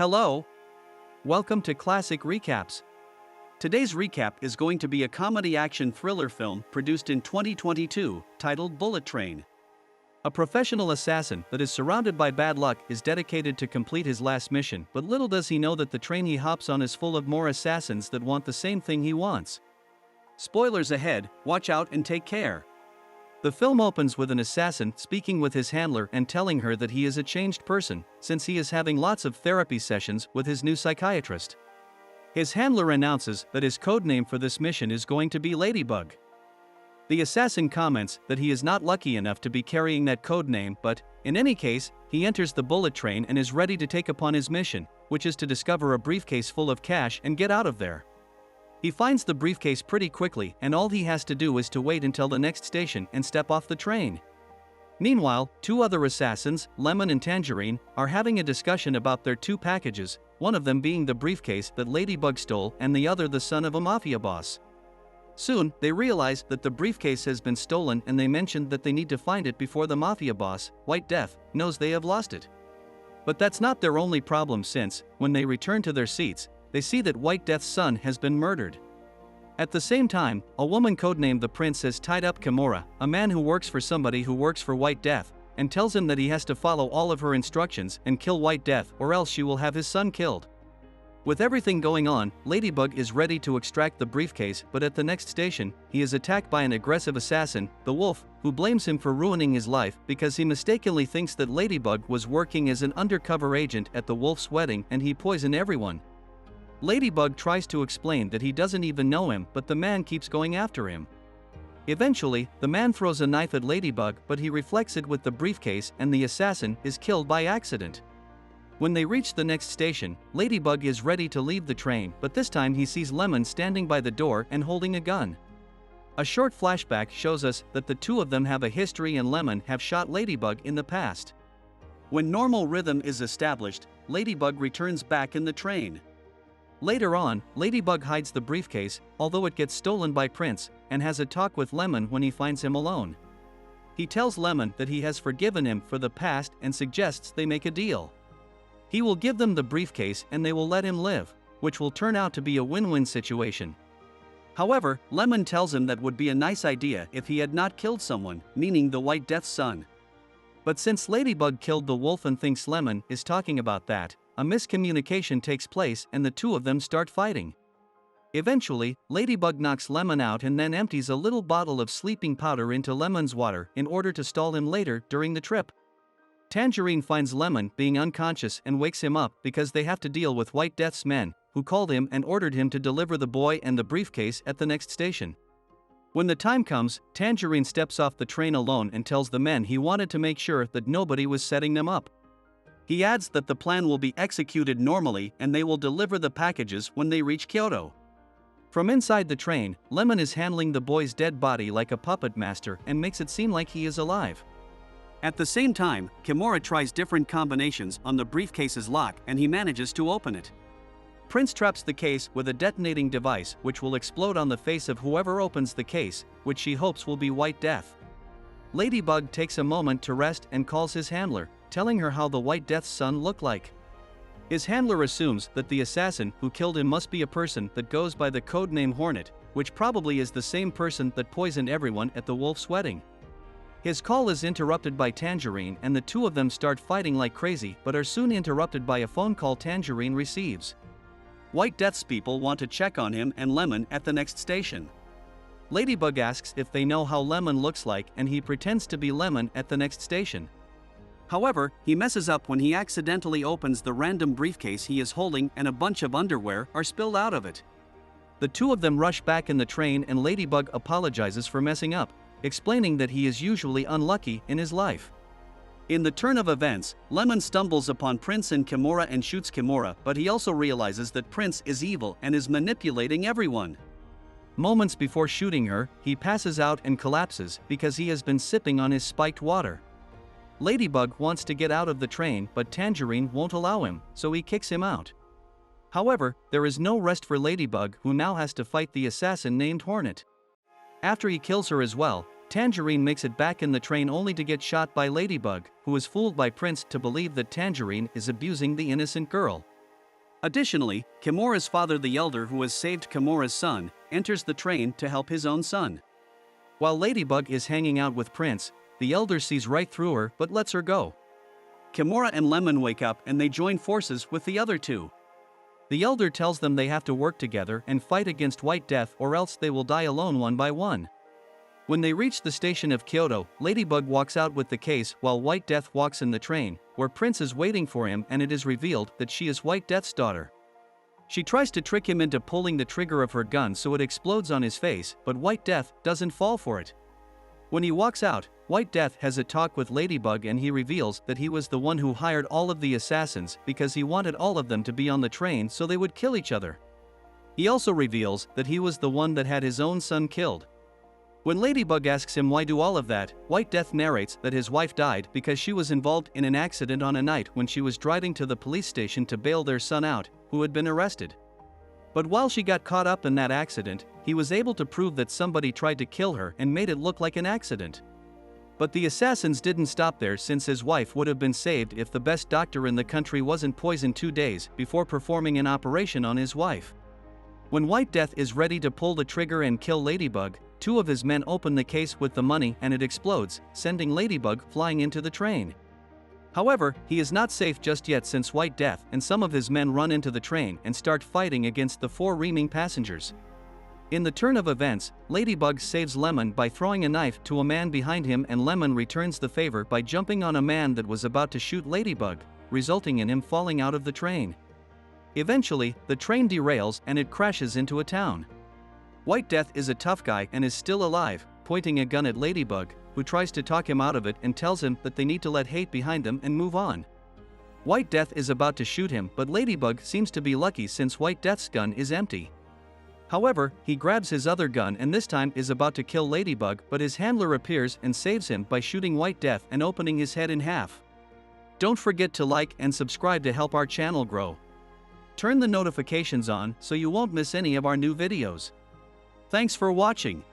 Hello! Welcome to Classic Recaps. Today's recap is going to be a comedy action thriller film produced in 2022, titled Bullet Train. A professional assassin that is surrounded by bad luck is dedicated to complete his last mission, but little does he know that the train he hops on is full of more assassins that want the same thing he wants. Spoilers ahead, watch out and take care. The film opens with an assassin speaking with his handler and telling her that he is a changed person, since he is having lots of therapy sessions with his new psychiatrist. His handler announces that his codename for this mission is going to be Ladybug. The assassin comments that he is not lucky enough to be carrying that codename, but, in any case, he enters the bullet train and is ready to take upon his mission, which is to discover a briefcase full of cash and get out of there. He finds the briefcase pretty quickly, and all he has to do is to wait until the next station and step off the train. Meanwhile, two other assassins, Lemon and Tangerine, are having a discussion about their two packages, one of them being the briefcase that Ladybug stole and the other the son of a mafia boss. Soon, they realize that the briefcase has been stolen and they mention that they need to find it before the mafia boss, White Death, knows they have lost it. But that's not their only problem since, when they return to their seats, they see that White Death's son has been murdered. At the same time, a woman codenamed the Prince has tied up Kimura, a man who works for somebody who works for White Death, and tells him that he has to follow all of her instructions and kill White Death or else she will have his son killed. With everything going on, Ladybug is ready to extract the briefcase, but at the next station, he is attacked by an aggressive assassin, the Wolf, who blames him for ruining his life because he mistakenly thinks that Ladybug was working as an undercover agent at the Wolf's wedding and he poisoned everyone. Ladybug tries to explain that he doesn't even know him, but the man keeps going after him. Eventually, the man throws a knife at Ladybug, but he reflects it with the briefcase and the assassin is killed by accident. When they reach the next station, Ladybug is ready to leave the train, but this time he sees Lemon standing by the door and holding a gun. A short flashback shows us that the two of them have a history and Lemon have shot Ladybug in the past. When normal rhythm is established, Ladybug returns back in the train. Later on, Ladybug hides the briefcase, although it gets stolen by Prince, and has a talk with Lemon when he finds him alone. He tells Lemon that he has forgiven him for the past and suggests they make a deal. He will give them the briefcase and they will let him live, which will turn out to be a win-win situation. However, Lemon tells him that would be a nice idea if he had not killed someone, meaning the White Death's son. But since Ladybug killed the wolf and thinks Lemon is talking about that, a miscommunication takes place and the two of them start fighting. Eventually, Ladybug knocks Lemon out and then empties a little bottle of sleeping powder into Lemon's water in order to stall him later during the trip. Tangerine finds Lemon being unconscious and wakes him up because they have to deal with White Death's men, who called him and ordered him to deliver the boy and the briefcase at the next station. When the time comes, Tangerine steps off the train alone and tells the men he wanted to make sure that nobody was setting them up. He adds that the plan will be executed normally and they will deliver the packages when they reach Kyoto. From inside the train, Lemon is handling the boy's dead body like a puppet master and makes it seem like he is alive. At the same time, Kimura tries different combinations on the briefcase's lock and he manages to open it. Prince traps the case with a detonating device which will explode on the face of whoever opens the case, which she hopes will be White Death. Ladybug takes a moment to rest and calls his handler, telling her how the White Death's son looked like. His handler assumes that the assassin who killed him must be a person that goes by the codename Hornet, which probably is the same person that poisoned everyone at the wolf's wedding. His call is interrupted by Tangerine and the two of them start fighting like crazy but are soon interrupted by a phone call Tangerine receives. White Death's people want to check on him and Lemon at the next station. Ladybug asks if they know how Lemon looks like and he pretends to be Lemon at the next station. However, he messes up when he accidentally opens the random briefcase he is holding and a bunch of underwear are spilled out of it. The two of them rush back in the train and Ladybug apologizes for messing up, explaining that he is usually unlucky in his life. In the turn of events, Lemon stumbles upon Prince and Kimura and shoots Kimura, but he also realizes that Prince is evil and is manipulating everyone. Moments before shooting her, he passes out and collapses because he has been sipping on his spiked water. Ladybug wants to get out of the train but Tangerine won't allow him, so he kicks him out. However, there is no rest for Ladybug, who now has to fight the assassin named Hornet. After he kills her as well, Tangerine makes it back in the train only to get shot by Ladybug, who is fooled by Prince to believe that Tangerine is abusing the innocent girl. Additionally, Kimura's father, the elder who has saved Kimura's son, enters the train to help his own son. While Ladybug is hanging out with Prince, the elder sees right through her but lets her go. Kimura and Lemon wake up and they join forces with the other two. The elder tells them they have to work together and fight against White Death or else they will die alone one by one. When they reach the station of Kyoto, Ladybug walks out with the case while White Death walks in the train, where Prince is waiting for him, and it is revealed that she is White Death's daughter. She tries to trick him into pulling the trigger of her gun so it explodes on his face, but White Death doesn't fall for it. When he walks out, White Death has a talk with Ladybug and he reveals that he was the one who hired all of the assassins because he wanted all of them to be on the train so they would kill each other. He also reveals that he was the one that had his own son killed. When Ladybug asks him why do all of that, White Death narrates that his wife died because she was involved in an accident on a night when she was driving to the police station to bail their son out, who had been arrested. But while she got caught up in that accident, he was able to prove that somebody tried to kill her and made it look like an accident. But the assassins didn't stop there, since his wife would have been saved if the best doctor in the country wasn't poisoned 2 days before performing an operation on his wife. When White Death is ready to pull the trigger and kill Ladybug, 2 of his men open the case with the money and it explodes, sending Ladybug flying into the train. However, he is not safe just yet, since White Death and some of his men run into the train and start fighting against the 4 remaining passengers. In the turn of events, Ladybug saves Lemon by throwing a knife to a man behind him, and Lemon returns the favor by jumping on a man that was about to shoot Ladybug, resulting in him falling out of the train. Eventually, the train derails and it crashes into a town. White Death is a tough guy and is still alive, pointing a gun at Ladybug, who tries to talk him out of it and tells him that they need to let hate behind them and move on. White Death is about to shoot him, but Ladybug seems to be lucky since White Death's gun is empty. However, he grabs his other gun and this time is about to kill Ladybug, but his handler appears and saves him by shooting White Death and opening his head in half. Don't forget to like and subscribe to help our channel grow. Turn the notifications on so you won't miss any of our new videos. Thanks for watching.